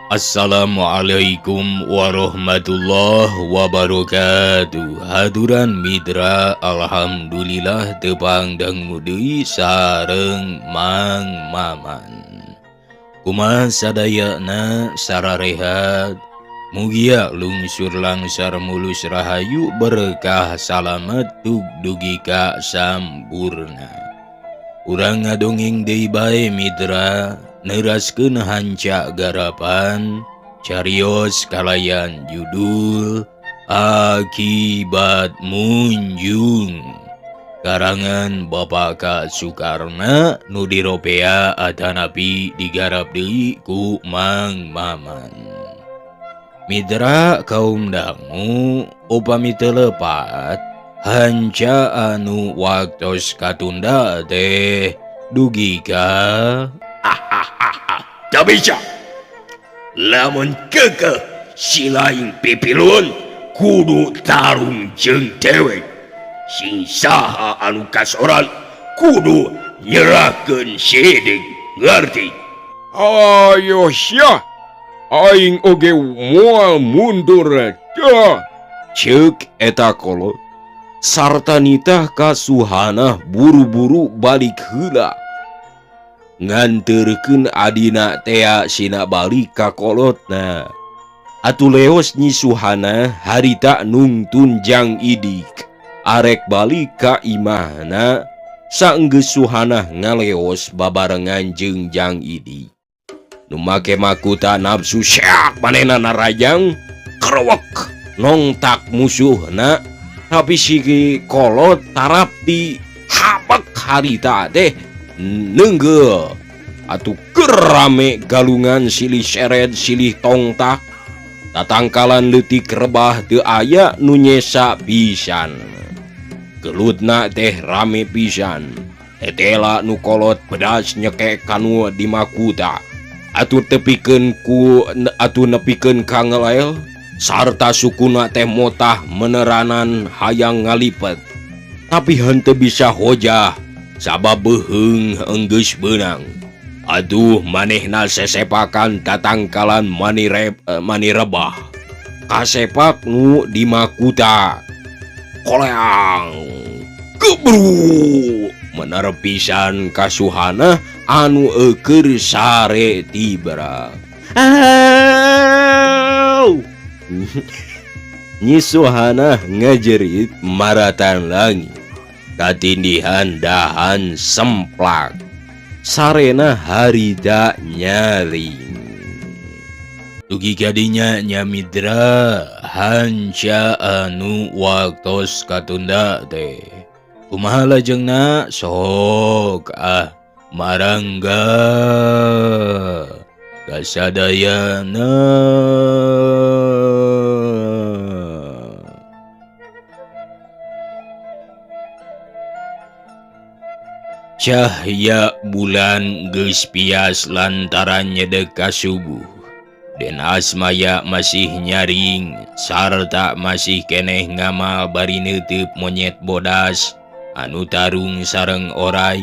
Assalamualaikum warahmatullahi wabarakatuh. Haduran mitra alhamdulillah tepang dang mudui sareng Mang Maman. Kumaha sadayana sararehat. Mugia lungsur langsar mulus rahayu berkah salamet tug dugi ka sampurna. Urang ngadongeng deui bae mitra. Neraskeun hanca garapan carios kalayan judul Akibat Munjung karangan Bapak Ka Sukarna nu diropea atanapi digarap deui ku Mang Maman. Mitra kaum dangu upami teu lepat hanca anu waktos katunda teh dugi ka tak bisa. Lamun kekeh si lain pipilun kudu tarung jeung dewek. Sing saha anu kasoran kudu nyerahkeun sidik, ngerti? Ayo sia, aing oge moal mundur tah. Ceuk eta kolot. Sarta nitah ka Suhana buru-buru balik heula. Nganterkeun adina tea sina balik ka kolotna. Atu leos nyi Suhana harita nungtun Jang Idik arek balik ka imahna saenggeus Suhana ngaleos babarengan jeung Jang Idik. Nu make makuta nafsu syak manehna narajang krewek nongtak musuhna, tapi si kolot tarap di habek harita teh nenggel atuh kerame galungan silih seret silih tongtak tatangkalan leutik rebah teu aya nu nyesa pisan. Gelutna teh rame pisan. Tetela nu kolot pedas nyekek kanu di makuta atuh nepikeun ka ngelel sarta sukuna teh motah meneranan hayang ngalipet, tapi henteu bisa hojah sabab beheung enggeus beunang. Aduh manehna sesepakan tatangkalan mani rebah kasepak nu di makuta koleang gebru mener pisan ka Suhana anu eukeur sare tibra. Nyi Suhana ngajerit maratan langit katindihan dahan semplak sarena harita nyaring. Dugi kadinya nya mitra hanca anu waktos katunda teh kumaha lajengna sok marangga kasadayana. Cahya bulan geus pias lantaran nyedek ka subuh. Den asmaya masih nyaring sarta masih keneh ngamal bari neuteup monyet bodas anu tarung sareng oray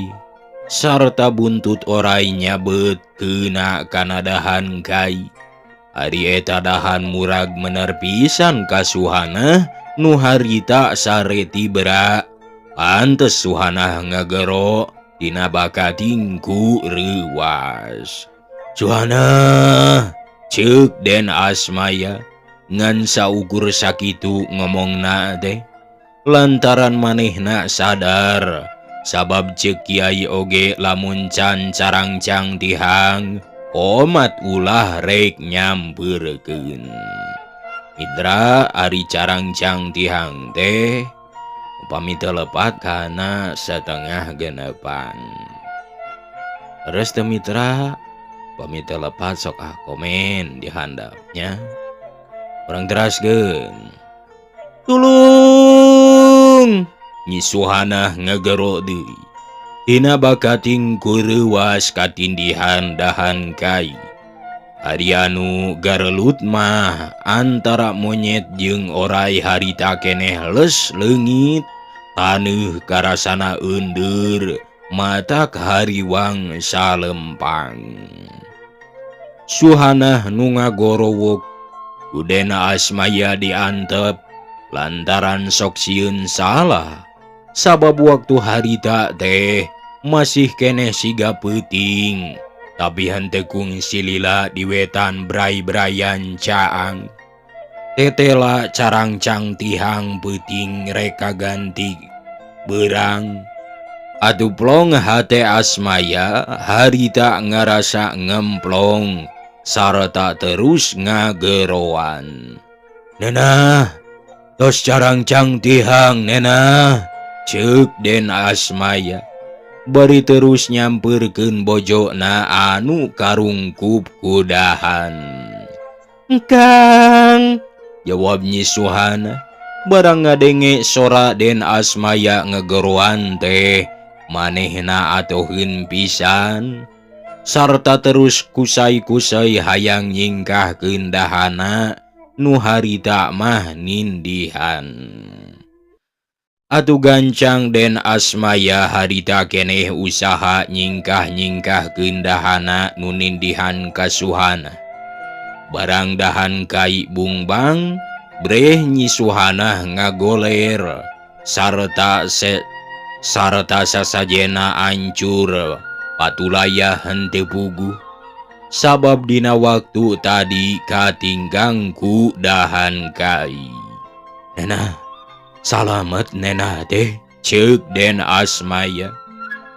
sarta buntut oray nyabet keuna kana dahan kai. Ari eta dahan murag mener pisan ka Suhana nu harita sare tibra. Pantes Suhana ngagero dina bakating ku reuwas. Suhana, ceuk Den Asmaya ngan saukur sakitu ngomongna teh lantaran manehna sadar sabab ceuk Kiai oge lamun can carangcang tihang omat ulah rek nyampeurkeun. Mitra ari carangcang tihang teh upami teu lepat kana setengah genepan. Terus teh mitra upami teu lepat sok komen di handapnya. Urang teraskeun. Tulung! Nyi Suhana ngagero deui. Dina bakating ku reuwas katindihan dahan kai. Ari anu garelut mah antara monyet jeung oray harita keneh les leungit taneuh karasana eundur mata kahariwang salempang. Suhana nu ngagorowok kudena Asmaya diantep lantaran sok sieun salah. Sabab waktu harita teh masih keneh siga peuting, tapi henteu kung silila di wetan bray-brayan caang. Tetela carangcang tihang peuting reka ganti berang. Atuh plong hate Asmaya harita ngarasa ngemplong sarta terus ngageroan. "Nena, tos carangcang tihang nena," ceuk Den Asmaya. Bari terus nyamperkeun bojona anu karungkup kudahan. "Engkang," jawab Nyi Suhana. Barang ngadenge sora Den Asmaya ngegeroan teh manehna atoheun pisan, sarta terus kusai-kusai hayang nyingkahkeun dahana nu harita mah nindihan. Atuh gancang Den Asmaya harita keneh usaha nyingkah-nyingkahkeun dahana nu nindihan ka Suhana. Barang dahan kai bungbang, breh Nyi Suhana ngagoler sarta sasajena ancur patulaya henteu puguh. Sabab dina waktu tadi katinggang ku dahan kai. "Nena, salamet nena teh," ceuk Den Asmaya.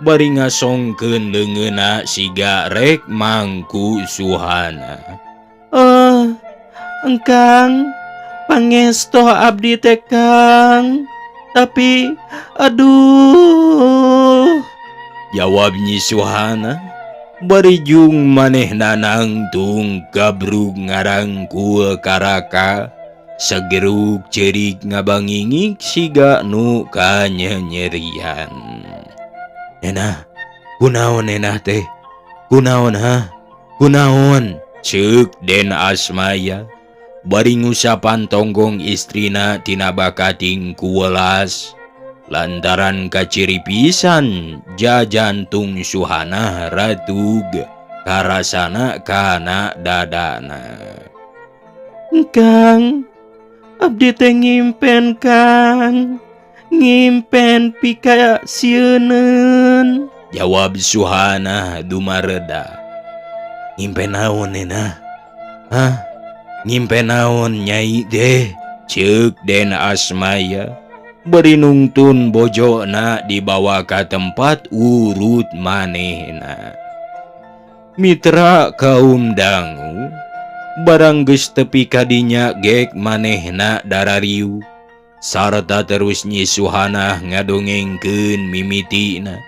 Bari ngasongkeun leungeunna siga rek mangku Suhana. "Oh, engkang, pangesto abdi teh Kang. Tapi aduh," jawab Nyi Suhana. Bari jung manehna nangtung gabrug ngarangkul karaka, segeruk cerik ngabangingik siga nu kanyanyerian. "Nena, kunaon nena teh? Kunaon ha? Kunaon?" ceuk Den Asmaya. Bari ngusapan tonggong istrina tina bakating kuwelas, lantaran kaciri pisan jajantung Suhana ratug karasana kana dadana. "Kang, abdi teh ngimpen Kang, ngimpen pika sieuneun," jawab Suhana dumareda. "Ngimpen naon nena? Hah? Ngimpen naon Nyai deh?" ceuk Den Asmaya. Bari nungtun bojona dibawa ka tempat urut manehna. Mitra kaum dangu, barang geus tepi kadinya gek manehna darariu, sarta terus Nyi Suhana ngadongengkeun mimitina,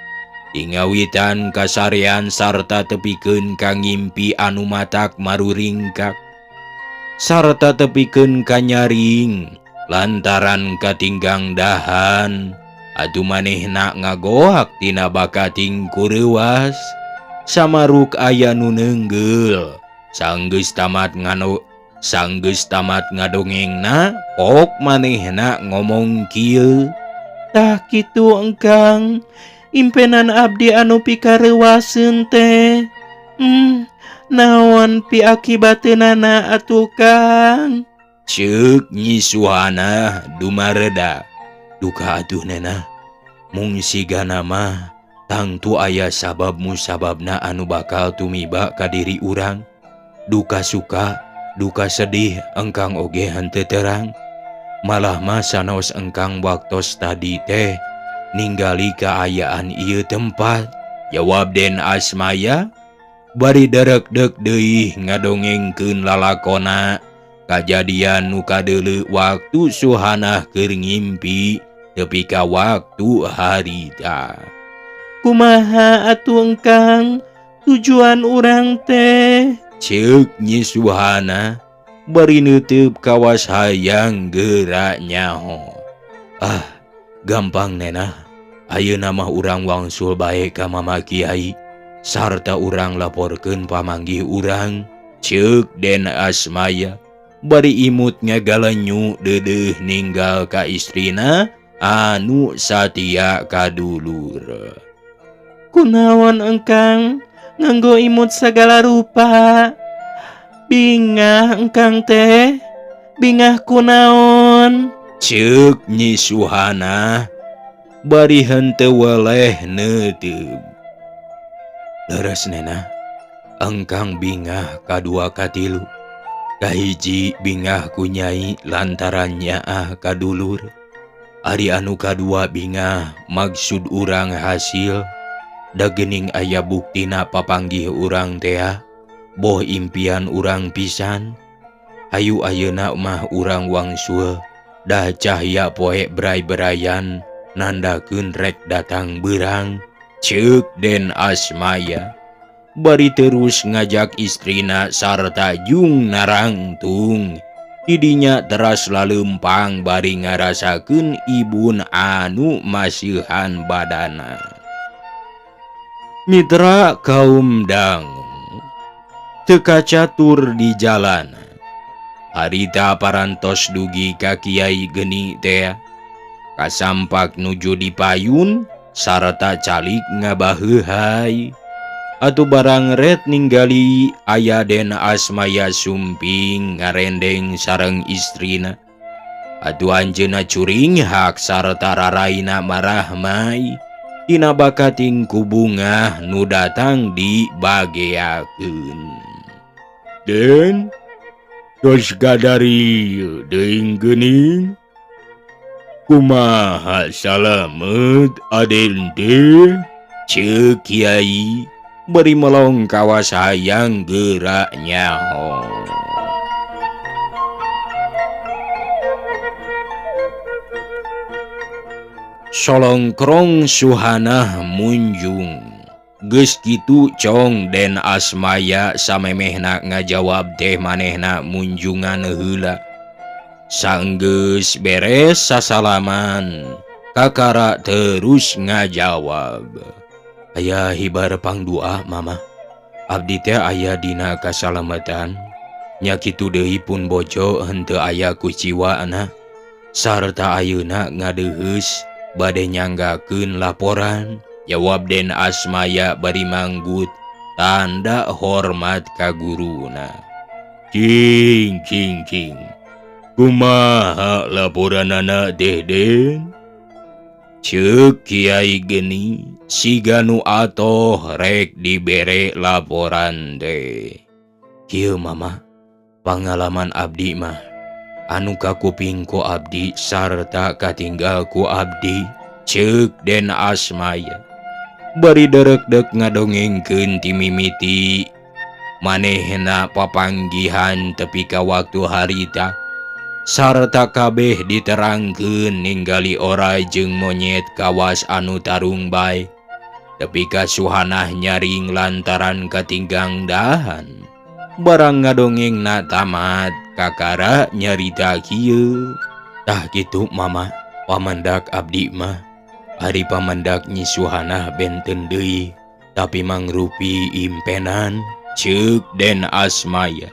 ingawitan kasarean sarta tepikeun ka ngimpi anu matak maruringkak, sarta tepikeun ka nyaring lantaran katinggang dahan. Atuh manehna ngagoak tina bakating kureuwas, samaruk aya nu neunggel. Sanggeus tamat ngadongengna, pok manehna ngomong kieu, "Tah kitu engkang, impenan abdi anu pikareuwaseun teh. Naon piakibateunana atuh Kang?" ceuk Nyi Suhana dumareda. "Duka atuh nena, mung sigana mah tangtu aya sabab-musababna anu bakal tumiba ka diri urang. Duka suka, duka sedih engkang oge henteu terang. Malah mah sanaos engkang waktos tadi teh ninggali kaayaan ieu tempat," jawab Den Asmaya. Bari deurek-deuk deui ngadongengkeun lalakonna kajadian nu kadeuleu waktu Suhana keur ngimpi tepi ka waktu harita. "Kumaha atuh engkang tujuan urang teh?" ceuk Nyi Suhana. Bari neuteub kawas hayang geura nyaho. Gampang nena. Ayeuna mah urang wangsul bae ka Mama Kiai, sarta urang laporkeun pamanggih urang, ceuk Den Asmaya. Bari imut ngagalenyu deudeuh ninggal ka istrina anu satia kadulur. "Kunaon engkang nganggo imut sagala rupa? Bingah engkang teh, bingah kunaon? Ceuk Nyi Suhana bari henteu weleh neuteub. Leres nena, engkang bingah kadua katilu. Kahiji bingah ku Nyai lantaran nyaah kadulur. Ari anu kadua bingah maksud urang hasil. Da geuning aya buktina papanggih urang tea, boh impian urang pisan. Hayu ayeuna mah urang wangsul, dah cahya poe beray-berayan, nandakeun rek datang beurang, ceuk Den Asmaya. Bari terus ngajak istrina sarta jung narangtung. Didinya teras lalempang bari ngarasakeun ibun anu masihan badana. Mitra kaum dangu teka catur di jalan. Harita parantos dugi ka Kiai Geni teh kasampak nuju di payun sarta calik ngabaheuhai. Atuh barang ret ninggali aya Den Asmaya sumping ngarendeng sareng istrina. Atuh anjeunna curing hak sarta raraina marahmai tina bakating ku bungah nu datang dibageakeun. Den tos gadari deing geuning. Kumaha salamet Aden teh? Ceuk Kiai beri melong kawas hayang gerak nyaho. Solongkrong Suhana munjung. Geus kitu cong Den Asmaya samemehna ngajawab teh manehna munjungan heula. Sanggeus beres sasalaman, kakara terus ngajawab. Aya hibar pangdua mama. Abdi teh aya dina kasalamatan. Nya kitu deui pun bojo henteu aya kuciwana. Sarta ayeuna ngadeuheus bade nyanggakeun laporan. Jawab Den Asmaya bari manggut tanda hormat ka guruna. Cing. Kumaha laporanana teh Den? Ceuk Kiai Geni siganu atoh rek dibere laporan teh. Kieu mama, pangalaman abdi mah anu kakuping ku abdi sarta katinggal ku abdi. Ceuk Den Asmaya bari derek-dek ngadongengkeun ti mimiti manehna papanggihan tepi ka waktu harita sarta kabeh diterangkeun ningali ora jeung monyet kawas anu tarung bae tepi ka Suhanah nyaring lantaran katinggang dahan. Barang ngadongengna tamat kakara nyarita kieu. Tah kitu mama, pamandak abdi mah ari pamandak Nyi Suhanah benten deui tapi mangrupi impenan. Ceuk Den Asmaya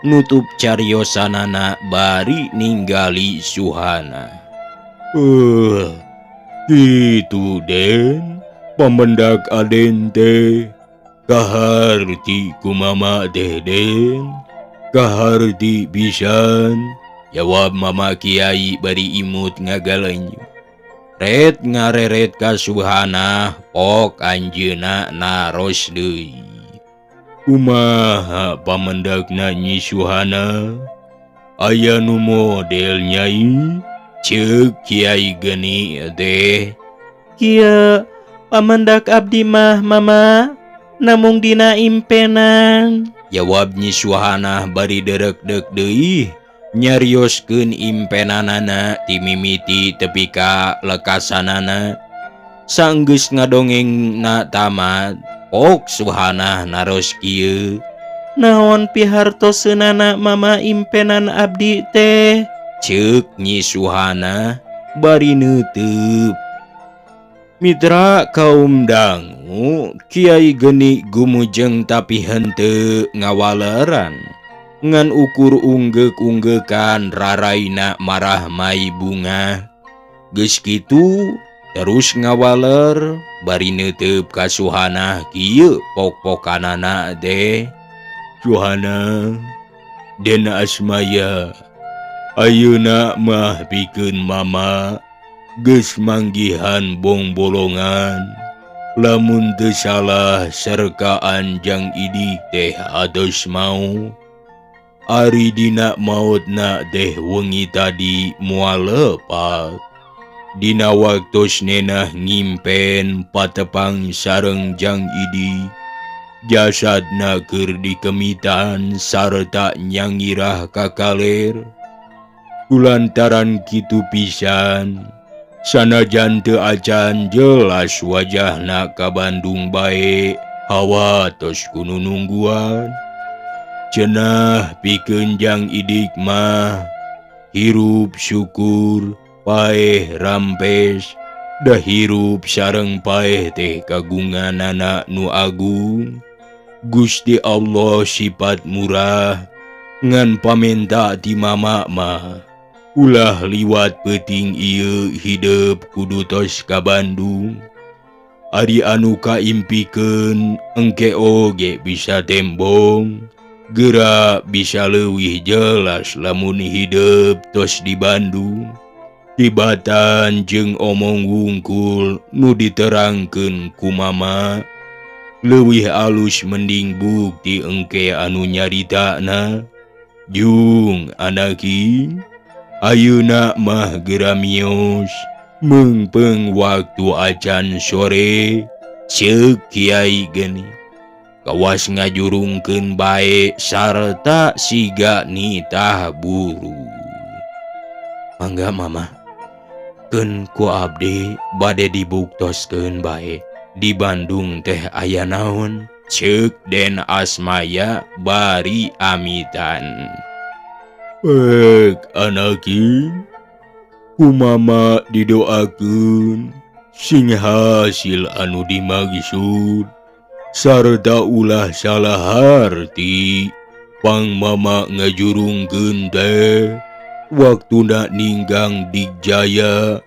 nutup cariosanana bari ninggali Suhanah. Kitu Den, pamandak Aden teh kaharti ku mama teh Den, kaharti pisan. Jawab mama Kiai bari imut ngagalenyu. Ret ngareret ka Suhanah pok anjeunna naros deui. Kumaha pamendakna Nyi Suhanah? Aya nu model Nyai? Ceuk Kiai Geni teh. Kieu pamendak abdi mah mama, namung dina impenan. Jawab Nyi Suhanah bari derek-dek deui. Nyarioskeun impenanana ti mimiti tepi ka lekasanana. Sanggeus ngadongengna tamat pok Suhanah naros kieu. Naon pihartoseunana mama impenan abdi teh? Ceuk Nyi Suhanah bari neuteub. Mitra kaum dangu, Kiai Geni gumujeng tapi henteu ngawaleran. Ngan ukur unggek-unggekan raraina marahmai bunga. Geus kitu terus ngawaler bari neuteub ka Suhanah kieu pok-pokanana teh. Suhanah, Den Asmaya. Ayeuna mah pikeun mama geus manggihan bong bolongan. Lamun teu salah serkaan Jang Idik teh ados mau. Ari dina mautna teh wengi tadi moal lepat. Dina waktos nenah ngimpen patepang sareng Jang Idik. Jasadna keur dikemitan sarta nyangirah ka kaler. Kulantaran kitu pisan, sanajan teu acan jelas wajahna ka Bandung bae, hawa tos kudu nungguan. Cenah pikeun Jang Idik mah hirup syukur paeh rampes, dah hirup sareng paeh teh kagunganana nu agung. Gusti Allah sifat murah, ngan pamenta ti mama mah. Ulah liwat peuting ieu hidup kudu tos ka Bandung. Ari anu kaimpikeun engke oge bisa tembong. Geura bisa leuwih jelas lamun hidup tos di Bandung. Tibatan jeung omong wungkul nu diterangkeun ku mama. Leuwih alus mending bukti engke anu nyaritana. Jung anaki, ayeuna mah geura miyos, meungpeung waktu acan sore, ceuk Kiai geni. Kawas ngajurungkeun bae sarta siga nitah buru. Mangga mama, keun ku abdi bade dibuktoskeun bae. Di Bandung teh aya naon? Ceuk Den Asmaya bari amitan. Anaki, ku mama didoakeun sing hasil anu dimaksud sarta ulah salah harti pang mama ngajurungkeun teh waktuna ninggang Digjaya.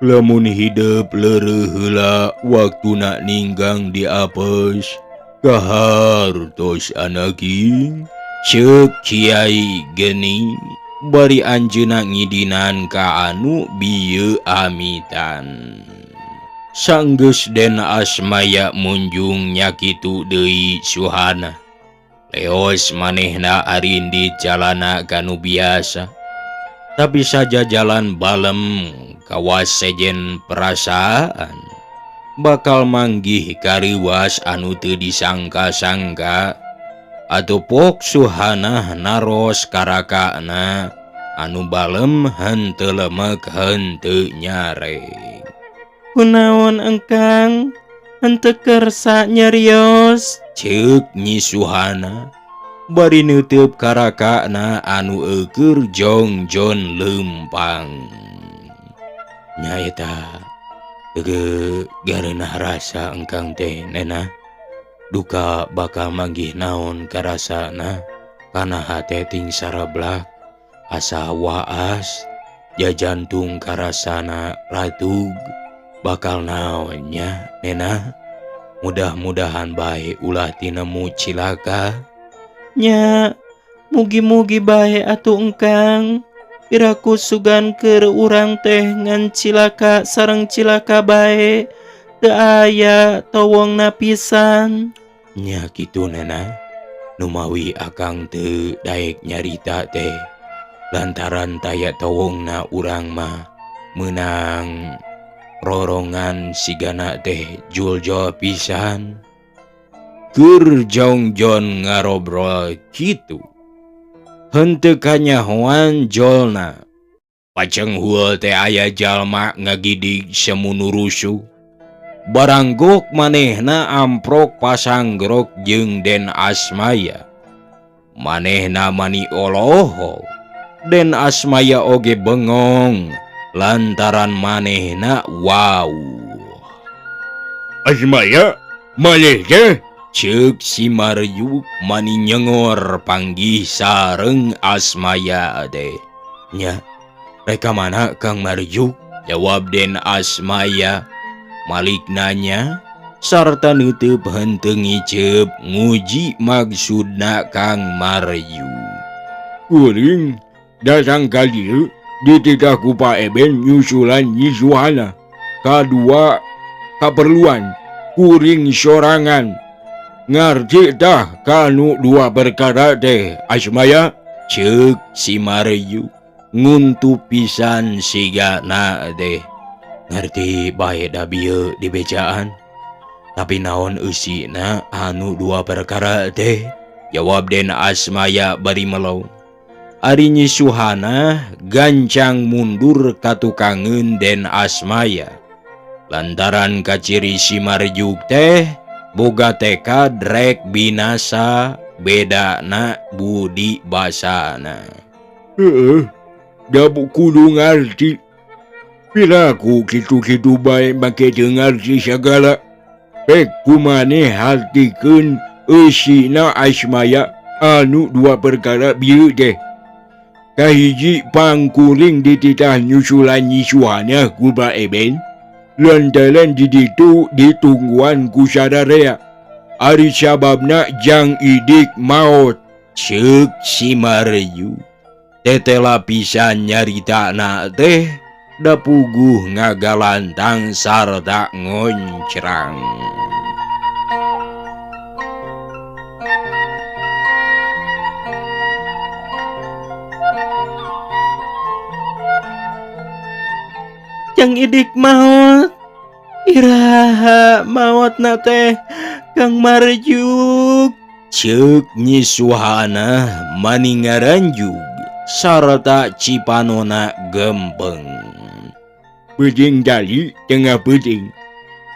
Lamun hidup leureuh heula waktuna ninggang di apes kahartos anaki. Ceuk Kiai geni bari anjeunna ngidinan ka anu bieu amitan. Sanggeus Den Asmaya munjung nya kitu deui suhana. Leos manehna arindit jalana kanu biasa. Tapi saja jalan balem kawas sejen perasaan bakal manggih kariwas anu teu disangka-sangka. Atuh pok suhana naros karakana anu balem henteu lemek henteu nyareng. Kunaon engkang? Henteu kersa nyarios? Ceuk Nyi Suhana bari neuteub karakana anu eukeur jongjon leumpang. Nya eta teu gareunah rasa engkang teh nena. Duka bakal manggih naon karasana kana hate ting sarablak asa waas jajantung karasana ratug bakal naonnya nena. Mudah-mudahan bae ulah tinemu cilaka. Nya, mugi-mugi bae atuh engkang. Piraku sugan keur urang teh ngan cilaka sareng cilaka bae. Teu aya towongna pisan. Nya kitu nena. Numawi akang teu daek nyarita teh. Lantaran taya towongna urang mah meunang rorongan sigana teh juljo pisan. Keur jongjon ngarobrol kitu. Henteu kanyahoan jolna. Paceng heueuh teh aya jalma ngagidig semunu rusuh. Baranggok manehna amprok pasanggrok jeung Den Asmaya. Manehna mani oloho. Den Asmaya oge bengong lantaran manehna wow. Asmaya, malih teh? Ceuk si Maryuk mani nyengor panggih sareng Asmaya ade. Nya, reka mana Kang Maryuk? Jawab Den Asmaya. Malik nanya sarta neuteub henteu ngiceup nguji maksudna Kang Maryuk. Kuring datang kali dititah ku Pak Eben nyusulan Nyi Suhana. Kadua keperluan kuring sorangan. Ngerti dah kanu dua perkara teh Asmaya? Ceuk si Maryu nguntu pisan sigana teh. Ngerti bae da bieu di bejaan. Tapi naon eusina anu dua perkara teh? Jawab den Asmaya bari melau. Ari Nyi Suhana gancang mundur katukangeun den Asmaya. Lantaran kaciri si Marjuk teh boga tekad rek binasa bedana budi basana. Da kudu ngarti. Piraku kitu-kitu bae make ngarti segala. Pek kumane hartikeun eusina Asmaya anu dua perkara bieu teh. Kahiji pangkuring dititah nyusulan Nyi Suhana ku Pak Eben. Lantaran di ditu ditungguan ku sadarea. Ari sababna Jang Idik maot. Ceuk si Maryu. Tetela pisan nyaritana teh da puguh ngagalantang sarta ngoncrang. Jang Idik maot. Iraha maot na teh Kang Marjuk. Ceuk Nyi Suhana maningaranjug sarta cipanona gempeng. Peding dali tengah peding.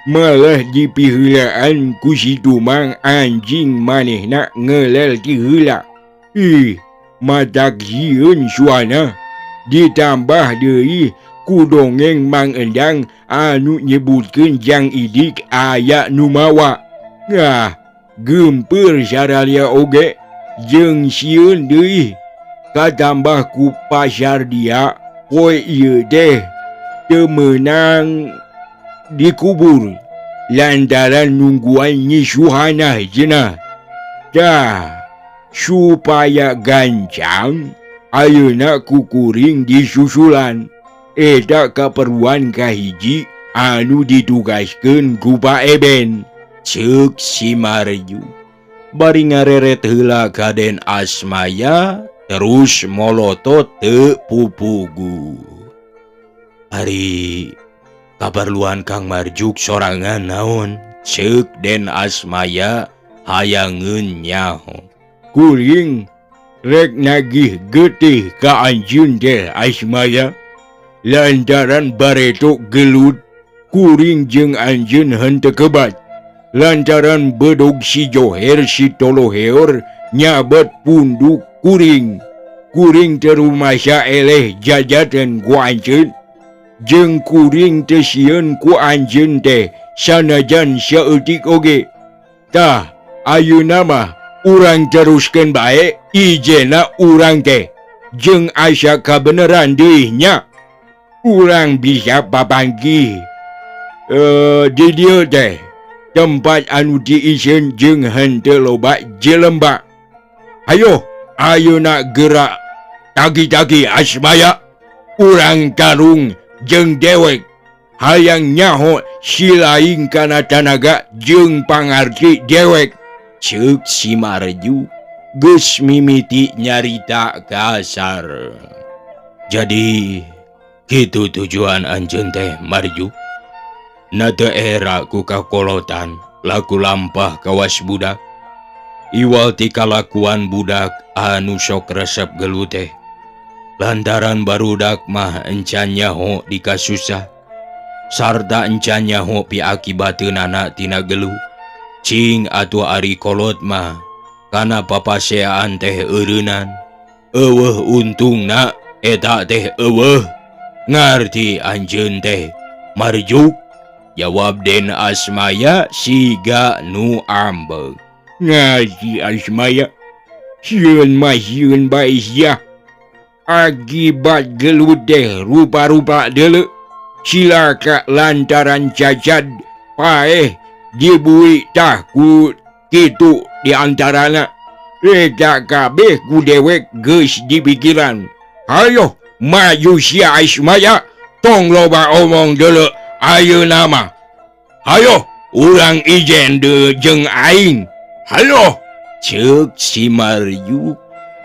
Malah dipiheulaan ku si Tumang anjing manehna ngelel ti heula. Matak sieun Suhana. Ditambah deui ku dongeng Mang Endang anu nyebutkeun Jang Idik aya nu mawa. Gempeur saralia oge jeung sieun deui. Katambah ku pasar dia poe ieu teh teu meunang dikubur lantaran nungguan Nyi Suhana cenah. Tah supaya gancang ayeuna ku kuring disusulan. Eta kaperluan kahiji anu ditugaskeun ku Pak Eben. Ceuk si Maryu. Bari ngareret heula ka den Asmaya terus molotot teu pupugu. Ari kaperluan Kang Marjuk sorangan naon? Ceuk den Asmaya hayangeun nyaho. Kuring rek nagih getih ka anjeun teh Asmaya. Lantaran bareto gelut kuring jeung anjeun henteu kebat. Lantaran bedog si Joher si Toloheor nyabet punduk kuring. Kuring terumasa eleh jajaten ku anjeun. Jeung kuring teu sieun ku anjeun teh sanajan saeutik oge. Tah ayeuna mah urang teruskeun bae ijena urang teh. Jeung asa kabeneran deui nya. Urang bisa papanggih di dieu teh tempat anu diisieun jeung henteu loba jelembak. Hayo ayeuna gerak tagi-tagi Asmaya. Urang tarung jeung dewek hayang nyaho silaing kana tanaga jeung pangarti dewek. Ceuk si Marju geus mimiti nyarita kasar. Jadi kitu tujuan anjeun teh Marju. Na teu era ku kakolotan laku lampah kawas budak. Iwal ti kalakuan budak anu sok resep gelut teh. Lantaran barudak mah encan nyaho di kasusah. Sarta encan nyaho pi akibateunana tina gelu. Cing atuh ari kolot mah kana papaseaan teh eureunan. Eueuh untungna eta teh eueuh. Ngarti anjeun teh Marjuk? Jawab den Asmaya siga nu ambek. Ngarti Asmaya. Sieun mah sieun bae sia. Akibat gelut teh rupa-rupa deuleu. Silaka lantaran cacat paeh dibui tah ku kitu diantarana. Eta kabeh ku dewek geus di pikiran. Hayo, maju sia Asmaya, tong loba omong deuleu ayeuna mah. Hayo, urang ijen deu jeung aing. Hayo, Ceuk si Maryuk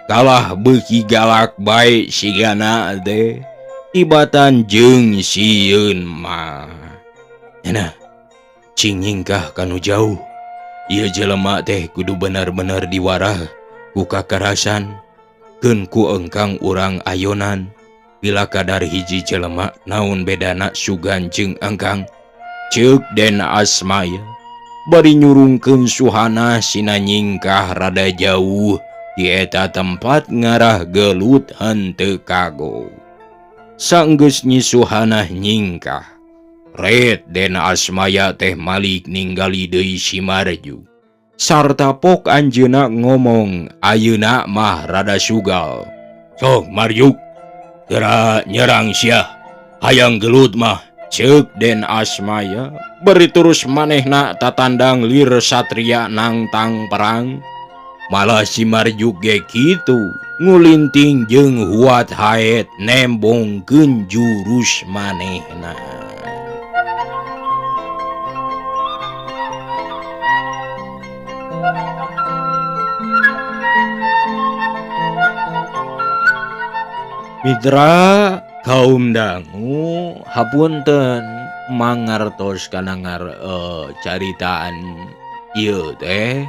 kalah beuki galak bae sigana teh tibatan jeung sieun mah. Cenah, cing nyingkah kanu jauh. Ieu jelema teh kudu bener-bener diwarah ku kakarasan keun ku engkang urang ayonan. Bila kadar hiji jelema naon bedana sugan jeung engkang, ceuk Den Asmaya. Bari nyurungkeun suhana sina nyingkah rada jauh di eta tempat ngarah gelut henteu kago. Saenggeus nyisuhana nyingkah, ret Den Asmaya teh malik ninggali deui si Marjuk. Sarta pok anjeunna ngomong ayeuna mah rada sugal. sok Marjuk, geura nyerang sia. Hayang gelut mah. Ceuk Den Asmaya. Bari terus manehna tatandang lir satria nangtang perang. Malah si Marjuk ge kitu ngulinting jeung huat haet nembongkeun jurus manehna. Mitra kaum dangu, hapunten mangartos kana caritaan ieu teh.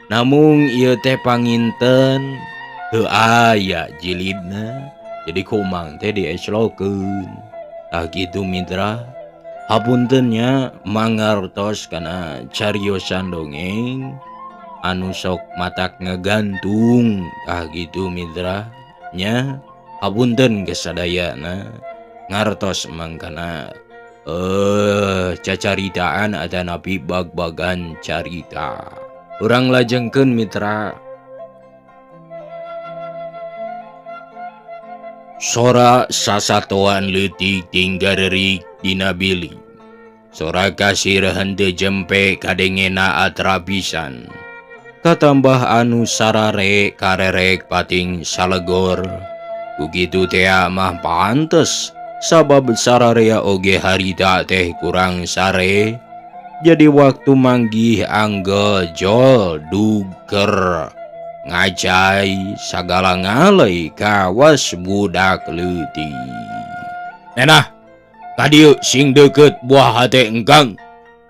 Namung ieu teh panginten teu aya jilidna, jadi kumang teh dieslokeun. Tah kitu mitra, hapuntennya mangartos kana cariosan dongeng anu sok matak ngegantung. Tah kitu mitra nya. Hapunten kesadayana ngartos mangkana cacaritaan ada nabi bag-bagan carita. Urang lajengkeun mitra. Sora sasatoan leutik tinggarerik dina bilik. Sora kasir henteu jempe kadengena atrapisan. Katambah anu sarare karerek pating salegor. Begitu teh mah pantes sabab sararea oge harita teh kurang sare. Jadi waktu manggih angge jol duker ngacai sagala ngalai kawas budak leutik. Nenah, kadieu sing deukeut buah hate engkang.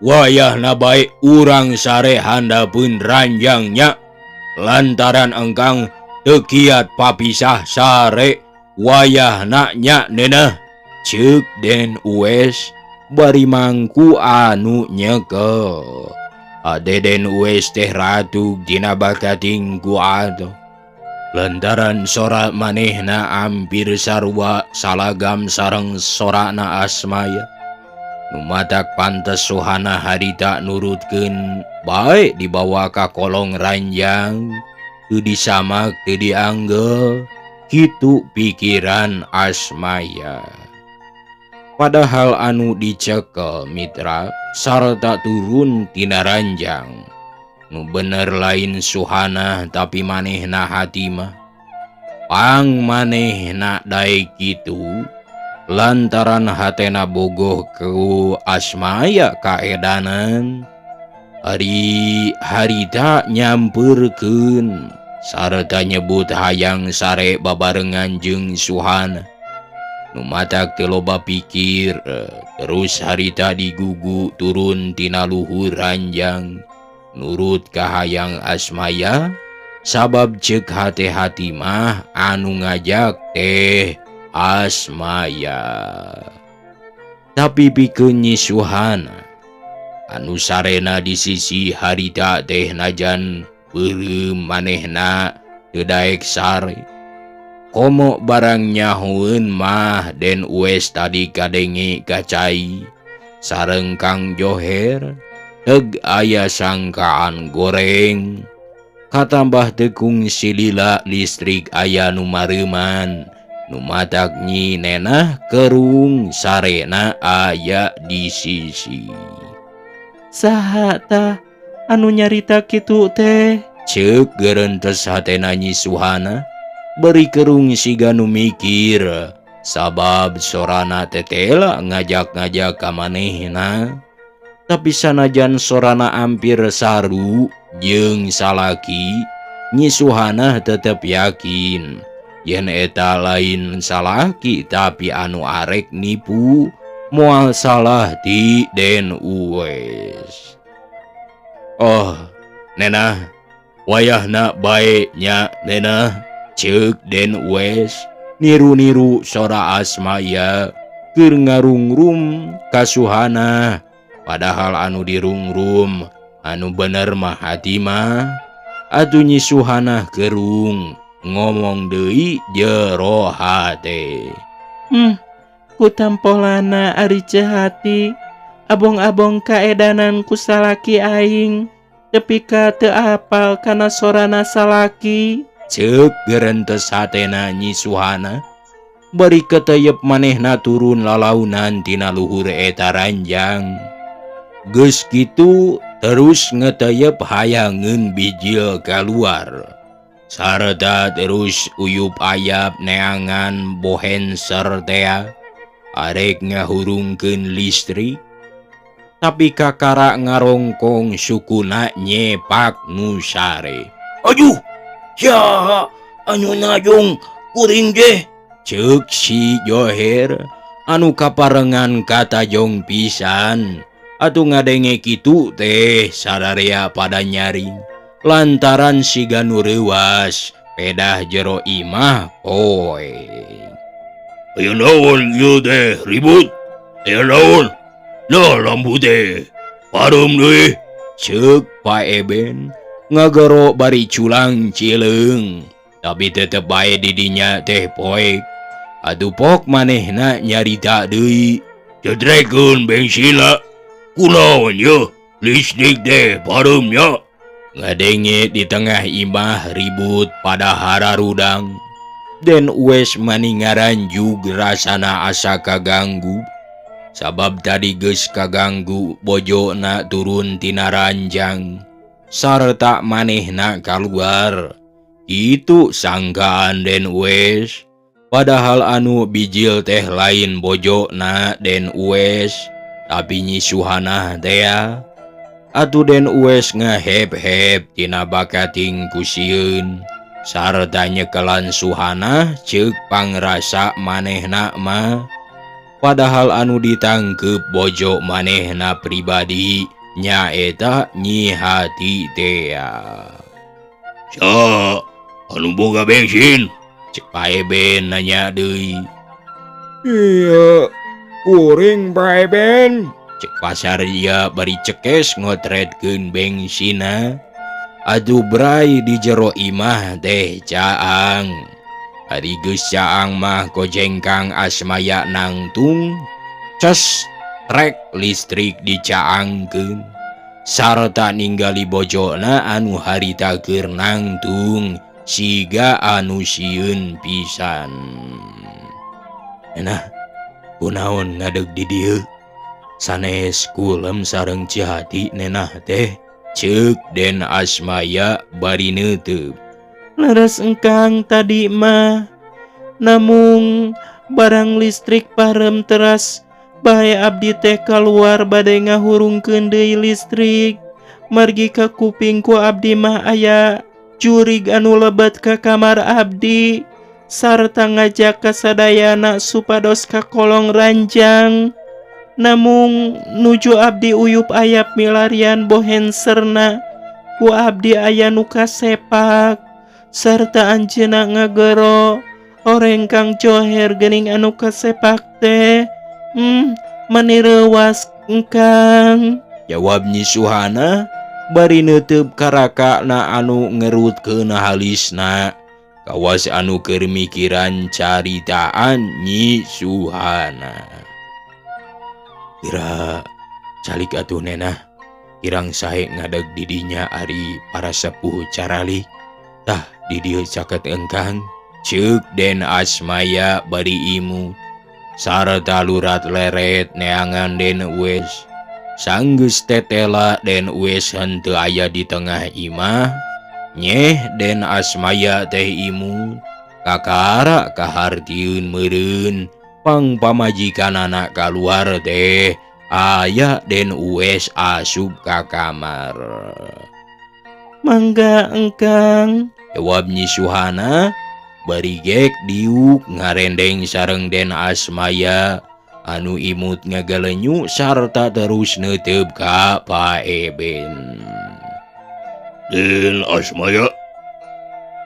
Wayahna bae urang sare handapeun ranjangnya. Lantaran engkang teu kiat papisah sare wayahna nya neneh. Ceuk Den Uwes bari mangku anu nyeke. Ade Den Uwes teh ratug dina bakating ku ado. Lantaran sora manehna ampir sarua salagam sareng sorana Asmaya. Nu matak pantes suhana harita nurutkeun bae dibawa ka kolong ranjang. Teu disamak teu dianggel, kitu pikiran Asmaya. Padahal anu dicekel mitra sarta turun tina ranjang. Nu bener lain suhana tapi manehna hati mah. Pang manehna daek kitu lantaran hatena bogoh ku Asmaya kaedanan. Ari harita nyamperkeun sarta nyebut hayang sare babarengan jeung suhana. Nu matak teu loba pikir, terus harita digugu turun tina luhur ranjang nurut ka hayang Asmaya sabab ceuk hate-hati mah anu ngajak teh Asmaya. Tapi pikeun nyi suhana anu sarena di sisi harita teh najan beureum manehna teu daek sare. Komo barang nyahoeun mah Den Uwes tadi kadenge kacai sareng Kang Joher teg aya sangkaan goreng. Katambah tekung silila listrik aya nu mareuman. Nu matak nyi nenah kerung sarena aya di sisi. Saha tah anu nyarita kitu teh? Ceuk gerentes hatena Nyi Suhana beri kerung siga nu mikir sabab sorana tetela ngajak-ngajak ka manehna. Tapi sanajan sorana ampir saru jeung salaki, Nyi Suhana tetep yakin yen eta lain salaki tapi anu arek nipu moal salah ti Den Uwes. Oh, Nena, wayahna bae nya Nena, ceuk Den Uwes niru-niru sora Asmaya keur ngarungrum ka Suhana. Padahal anu dirungrum anu bener mah hati mah atuh Nyi Suhana kerung ngomong deui jero hate. Kutampolana ari hati abong-abong kaedanan ku salaki aing tepi ka teu apal kana sorana salaki. Ceuk gerentes hatena Nyi Suhana bari keteyep manehna turun lalaunan tina luhur eta ranjang. Geus kitu terus ngeteyep hayangeun bijil kaluar. Sarta terus uyup ayap neangan bohen sertea arek ngahurungkeun listrik. Tapi kakara ngarongkong sukuna nyepak nu sare. Aduh, ya anu nayong kuring deh. Ceuk si Joher anu kaparengan katajong pisan. Atuh ngadenge kitu teh sadarea pada nyaring lantaran siga nu reuwas pedah jero imah poe. Ayo naon ieu teh ribut? Ayo naon? Nah lampu teh parum deui. Ceuk Pak Eben ngagero bari culang cileung. Tapi tetep bae didinya teh poek. Atuh pok manehna nyarita deui. Cedrekeun bengsila. Kunaon ye? Listrik teh parum nya. Ngadenge di tengah imah ribut pada hararudang. Den Uwes maningaran juga rasana asa kaganggu. Sabab tadi geus kaganggu bojona turun tina ranjang. Sarta manehna kaluar. Itu sangkaan Den Uwes. Padahal anu bijil teh lain bojona Den Uwes. Tapi Nyi Suhana teh atuh Den Uwes ngahep-hep tina bakating kusieun sarta nyekelan Suhana ceuk pangrasa manehna mah. Padahal anu ditangkep bojo manehna pribadi nyaeta Nyi Hati teh. Sa anu boga bensin? Cek Pak Eben nanya deui. Iya, kuring Pak Eben. Cek pasar dia bari cekes ngotretkeun bengsina. Aduh bray di jero imah teh caang. Ari geus caang mah kojengkang Asmaya nangtung. Ces trek listrik dicaangkeun. Sarta ninggali bojona anu harita keur nangtung siga anu sieun pisan. Nah, kunaon ngadeg di dieu? Sanes kulem sareng Cihati nenah teh, ceuk Den Asmaya bari neuteub. Leres engkang tadi mah namung barang listrik parem teras bae abdi teh kaluar bade ngahurungkeun deui listrik. Margi ka kupingku abdi mah aya jurig anu lebat ka kamar abdi sarta ngajak kasadayana supados ka kolong ranjang. Namung nuju abdi uyup ayap milarian bohen serna ku abdi aya nu kasepak sarta anjeunna ngagero oreng Kang Joher geuning anu kasepak teh manireuwas engkang. Jawab Nyi Suhana bari neuteub karakana anu ngerutkeun halisna. Kawas anu keur mikiran caritaan Nyi Suhana. Kira calik atuh Nena, kirang sae ngadeg didinya ari para sepuh carali. Tah di dieu caket engkang, ceuk Den Asmaya bari imut. Sarta lurat leret neangan Den Uwes. Sanggeus tetela Den Uwes henteu aya di tengah imah, Nyeh den asmaya teh imut kakara kahartieun meureun pang pamajikan anak keluar teh aya den Uwes asup ka kamar. Mangga engkang. Jawab Nyi Suhana bari gek diuk ngarendeng sareng den asmaya anu imut ngagalenyu sarta terus neuteup ka Pa Eben. Den Asmaya,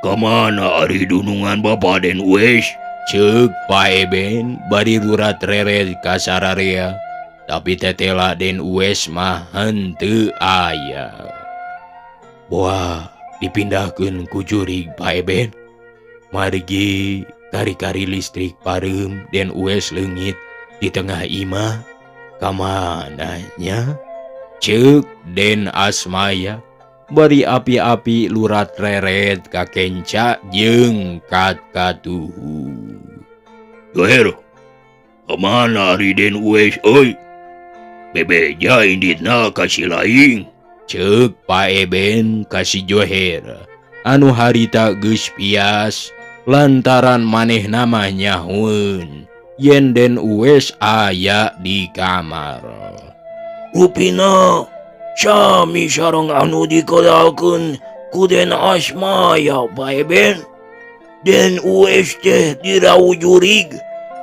kamana ari dunungan Bapa Den Uwes? Ceuk Pa Eben bari lurat reret ka sararea, tapi tetela Den Uwes mah henteu aya. Wah, dipindahkeun ku jurig Pa Eben. Margi kari-kari listrik pareum Den Uwes leungit di tengah imah. Kamananya? Ceuk Den Asmaya bari api-api lurat reret ka kenca jeung kat katuhu. Joher, kamana ari Den Uwes euy? Bebeja inditna kasih laing. Ceuk Pa Eben kasih Joher anu harita geus pias lantaran maneh nama nyahueun yen Den Uwes aya di kamar. Rupina sami sareng anu dikodalkeun ku Den Asmaya, Pa Eben. Den Uwes teh dirau jurig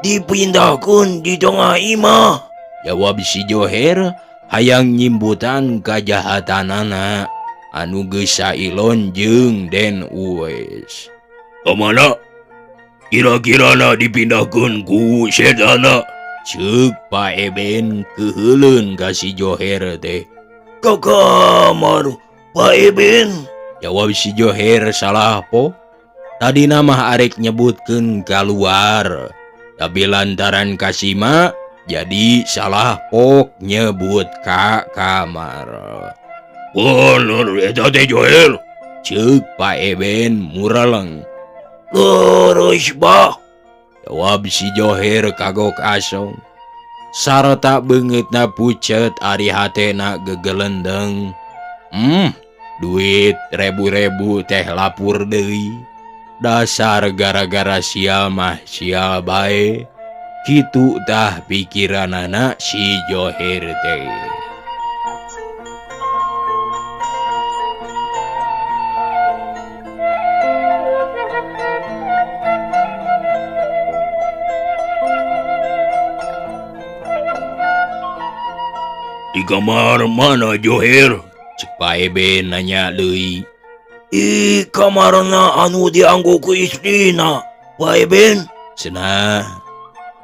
dipindahkeun di tengah imah. Jawab si Joher hayang nyimbutan kajahatanana anu geus sailon jeung Den Uwes. Kamana? Kira-kirana dipindahkeun ku sedana? Ceuk Pa Eben keheuleun ka si Joher teh. Ka kamar, Pa Eben. Jawab si Joher salah po. Tadina mah arek nyebutkeun kaluar, tapi lantaran kasima jadi salah pok nyebut ka kamar. Bener eta teh Joher. Ceuk Pa Eben mureleng. Leureuy bah. Jawab si Joher kagok asong. Sarta beungeutna pucet ari hatena gegelendeng. Duit rebu-rebu teh lapur deui. Dasar gara-gara sial mah sial bae. Kitu tah pikiranana si Joher teh. Di kamar mana Joher? Cek Pa Eben nanya deui. Di kamarna anu dianggo ku istrina, Pa Eben. Cenah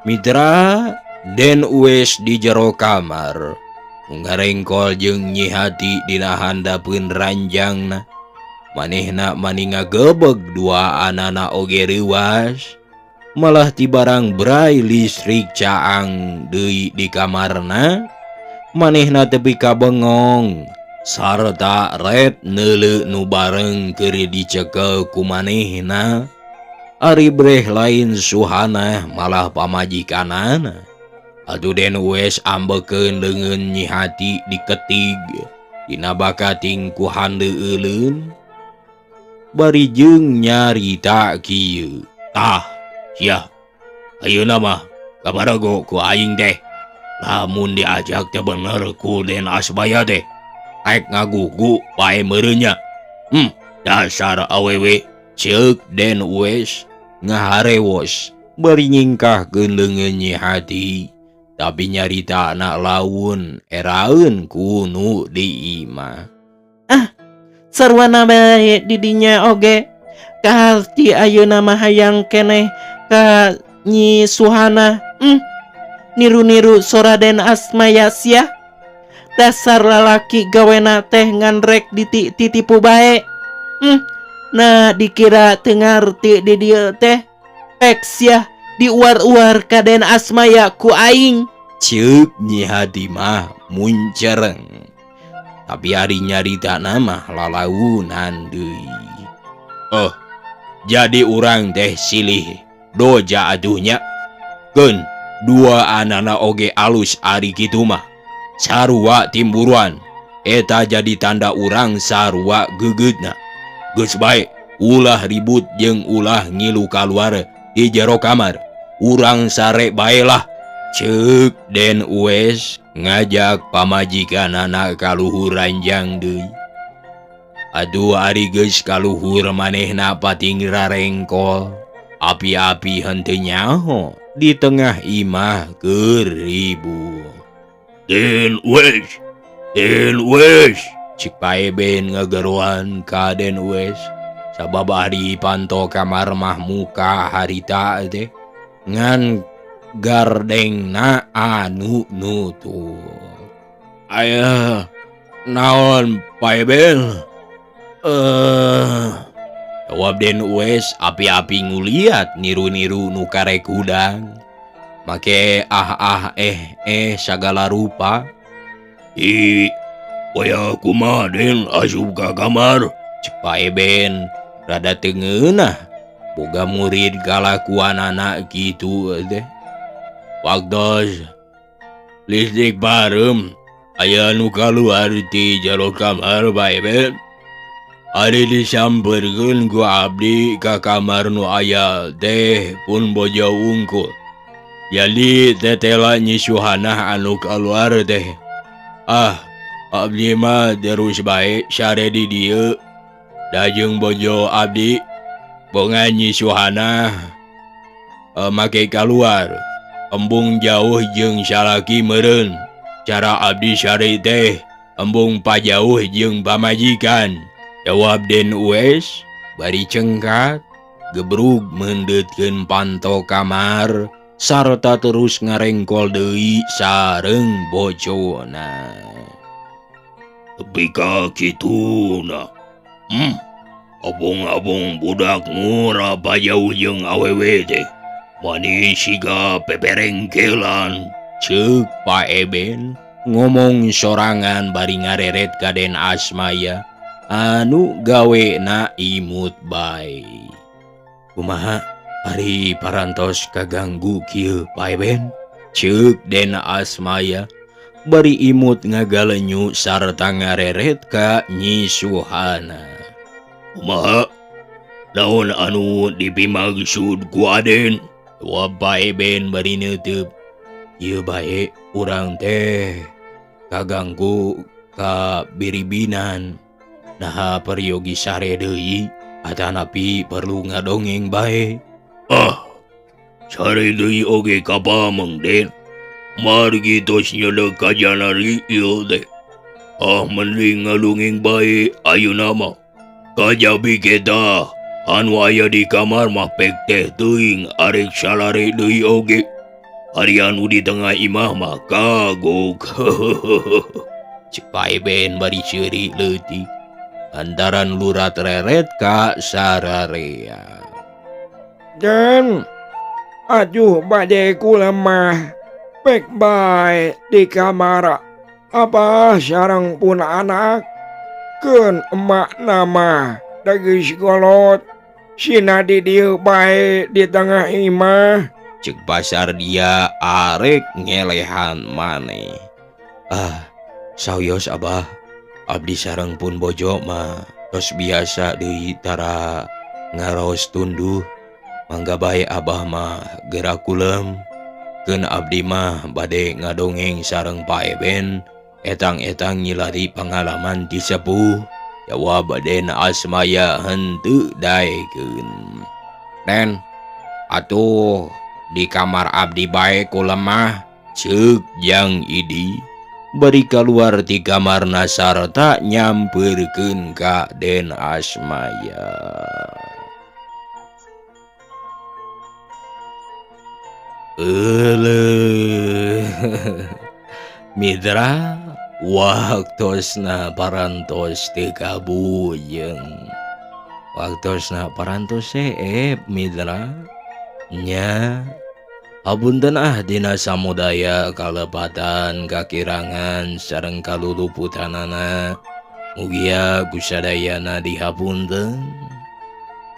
mitra Den Uwes di jero kamar ngarengkol jeung Nyi Hati dina handapeun ranjangna. Manehna maninga gebeg dua anana oge reuwas. Malah ti barang brai listrik caang deui di kamarna. Manehna tepi ka bengong sarta ret neuleu nu bareng keur dicekel ku manehna. Ari breh lain Suhana malah pamajikanana. Atuh Den Uwes ambekeun leungeun Nyi Hati diketig dina bakating ku handeuleun. Bari jeung nyarita kieu. Tah, sia. Ayeuna mah kamarago ku aing teh. Lamun diajak teh bener ku Den Asmaya teh. Aek ngagugu bae meureunya. Dasar awewe. Ceuk Den Uwes ngaharewos bari nyingkahkeun leungeun Nyi Hati. Tapi nyarita anak laun eraeun ku nu di imah. Sarwana bae di dinya oge. Kaharti ayeuna mah hayang keneh ka Nyi Suhana. Niru-niru sora Den Asmaya sia. Dasar lalaki gawena teh nganrek titipu bae. Nah dikira teu ngarti di dieu teh. Pek sia diuar-uar ka Den Asmaya ku aing. Ceuk Nyi Hati mah muncereng. Tapi ari nyarita mah lalaunan deui. Jadi urang teh silih doja atuhnya. Keun dua anana oge alus ari kitu mah. Sarua timburuan eta jadi tanda urang sarua gegeutna. Geus bae, ulah ribut jeung ulah ngilu kaluar di jero kamar. Urang sare baelah, ceuk Den Uwes ngajak pamajikanana kaluhur ranjang deui. Aduh ari geus kaluhur manehna pating rarengkol. Api-api henteu nyaho di tengah imah keur ribu. Den Uwes, Cik Paeben ngageruan ka Den Uwes. Sababari panto kamar mah muka harita teh ngan gardengna anu nutup. aya naon Paeben? Jawab Den Uwes api-api nguliat niru-niru nu karek hudang. Make segala rupa. Waya kumaha Den asup ka kamar? Cek Paeben rada teu ngeunah boga murid kalakuanana kitu teh. Waktos listrik barem aya nu kaluar ti jero kamar Paeben. Ari disamperkeun ku abdi ka kamar nu aya teh pun bojo wungkul. Jadi tetela nyisuhanah anu kaluar teh. Abdi mah terus bae sare di dieu. Da jeung bojo abdi bonga nyisuhanah make kaluar. Embung jauh jeung salaki meureun. Cara abdi sare teh embung pajauh jeung pamajikan. Jawab Den Uwes bari cengkat gebrug mendeutkeun panto kamar sarta terus ngarengkol deui sareng bojona. Tepi ka kituna. Abong-abong budak ngora pajauh jeung awewe teh. Mani siga peperengkelan. Ceuk Paeben ngomong sorangan bari ngareret ka Den Asmaya anu gawena imut bae. Kumaha ari parantos kaganggu kieu Paeben? Ceuk Den Asmaya bari imut ngagalenyu sarta ngareret ka nyisuhana. Kumaha? Naon anu dipimaksud ku Aden? Jawab Paeben bari neuteub. Ieu bae urang teh kaganggu ka biribinan. Nah peryogi sare deui atanapi perlu ngadongeng bae. Sare deui oge kapameng Den. Margi tos nyedek ka janari ieu teh. Mending ngadongeng bae ayeuna mah. Kajabi kita anu aya di kamar mah pek teh teuing arek salare deui oge. Ari anu di tengah imah mah kagok. Cek Paeben bari ceuri leutik antaran lurat reret ka sararea. Dan aduh bade kula mah pek bae di kamar apa sareng pun anak keun emak nama dagis kolot sina di dieu bae di tengah imah. Cek pasar dia arek ngelehan maneh. Sauyos abah, abdi sareng pun bojo mah tos biasa deui tara ngaraos tunduh. Mangga bae abah mah gerak kulem. Keun abdi mah bade ngadongeng sareng Paeben etang-etang nyilari pangalaman ti sepuh. Jawab Den Asmaya henteu daekeun. Den, atuh di kamar abdi bae kulem mah, ceuk Jang Idi bari kaluar ti kamarna sarta nyampeurkeun ka Den Asmaya. Mitra waktosna parantos teu kabuyeng. Waktosna parantos mitra nya. Hapunten dina samudaya kalepatan kakirangan sareng kaluluputanana. Mugia kusadayana dihapunten.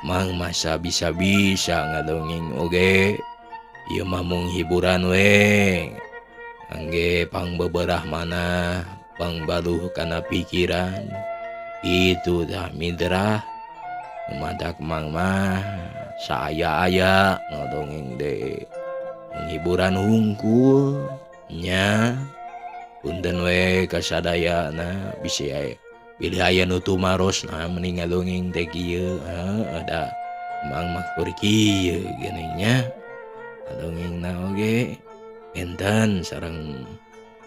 Mang masa bisa-bisa ngadongeng oge. Ieu mah mung hiburan we. Angge pangbeberah mana pangbaluh kana pikiran. Itu dah mitra. Madak mang mah saya ngodongeng de hiburan hungkul nya punten we kasadayana bisi aya pilih aya nu tumaros nah mending ngadongeng teh kieu ada mang maktur kieu geuning nya ngadongengna oge enten sareng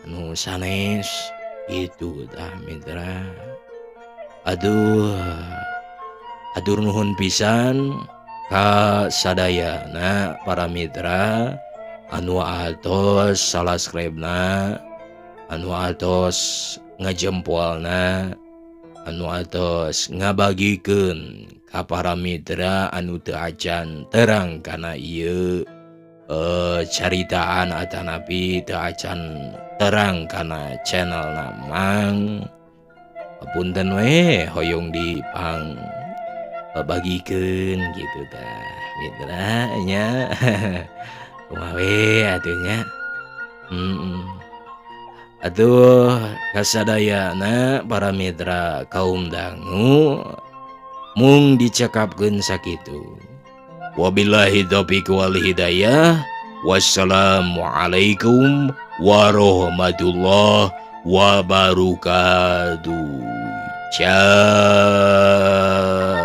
anu sanes itu tah mitra. Aduh atur nuhun pisan ka sadayana para mitra anu altos subscribe-na, anu altos ngajempolna, anu altos ngabagikeun ka para mitra anu teu acan terang kana ieu caritaan atanapi teu acan terang kana channel Mang. Punten we hoyong dipang bagikeun gitu tah mitra nya. Kumaha we atuh nya. Atuh kasadayana para mitra kaum dangu mung dicakapkeun sakitu. Wabillahi taufiq wal hidayah. Wassalamualaikum warahmatullahi wabarakatuh. Ciao.